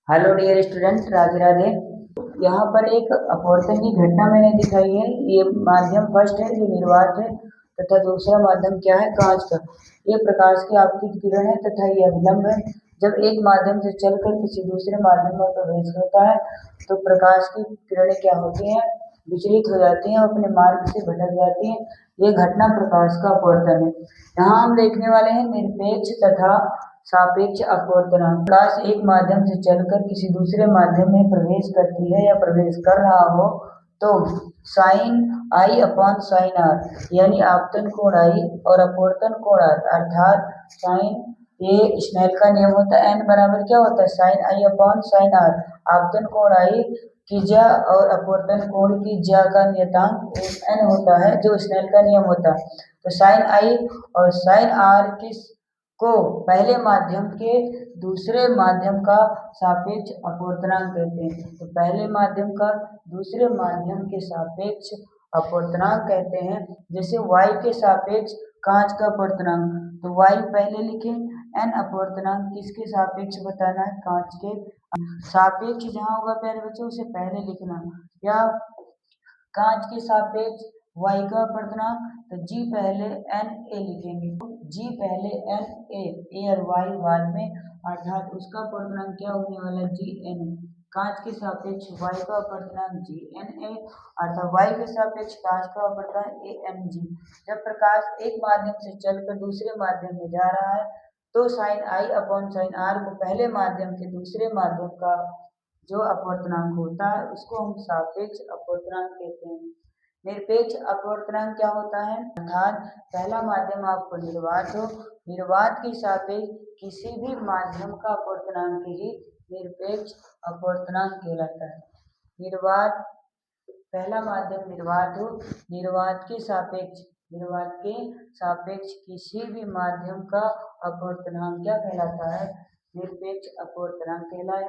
Hello dear student, Radhe Radhe. यहाँ पर एक अपवर्तन की घटना मैंने दिखाई है। ये माध्यम फर्स्ट है, ये निर्वात है तथा दूसरा माध्यम क्या है, कांच का। ये प्रकाश की आपतित किरण है तथा ये अभिलंब है। जब एक माध्यम से चलकर किसी दूसरे माध्यम में प्रवेश होता है तो प्रकाश की किरणें क्या होती हैं, विचलित हो जाती हैं, अपने मार्ग से भटक जाती हैं। ये घटना प्रकाश का अपवर्तन है। यहाँ हम देखने वाले हैं निरपेक्ष तथा सापेक्ष अपवर्तनांक। प्रकाश एक माध्यम से चलकर किसी दूसरे माध्यम में प्रवेश करती है या प्रवेश कर रहा हो तो sine i upon sine r यानी आपतन कोण आई और अपवर्तन कोण आर, अर्थात साइन, ये स्नेल का नियम होता है, एन बराबर क्या होता है, sine i upon sine r. आपतन कोण आई की ज्या और अपवर्तन कोण की ज्या का नियतांक एन होता है, जो स्नेल का नियम होता है। तो साइन आई और साइन आर किस को पहले माध्यम के दूसरे माध्यम का सापेक्ष अपवर्तनांक कहते हैं। तो पहले माध्यम का दूसरे माध्यम के सापेक्ष अपवर्तनांक कहते हैं। जैसे y के सापेक्ष कांच का अपवर्तनांक, तो y पहले लिखें, n अपवर्तनांक किसके सापेक्ष बताना है, कांच के सापेक्ष जहाँ होगा प्यारे बच्चों उसे पहले लिखना, या कांच के सापेक्ष y का अपवर्तनांक, तो g पहले n a लिखेंगे, g पहले n a और y बाद में, अर्थात उसका अपवर्तनांक क्या होने वाला है, g n a। कांच के सापेक्ष y का अपवर्तनांक g n a अर्थात y के सापेक्ष कांच का अपवर्तनांक a n g। जब प्रकाश एक माध्यम से चलकर दूसरे माध्यम में जा रहा है तो sine i upon sine r को पहले माध्यम के दूसरे माध्यम का जो अपवर्तनांक होता है उसको हम सापेक्ष अपवर्तनांक कहते हैं। निरपेक्ष अपवर्तनांक क्या होता है, अर्थात पहला माध्यम आपको निर्वात हो, निर्वात के सापेक्ष किसी भी माध्यम का अपवर्तनांक ही निरपेक्ष अपवर्तनांक कहलाता है। निर्वात, पहला माध्यम निर्वात हो, निर्वात के सापेक्ष किसी भी माध्यम का अपवर्तनांक क्या कहलाता है, निरपेक्ष अपवर्तनांक कहलाता है।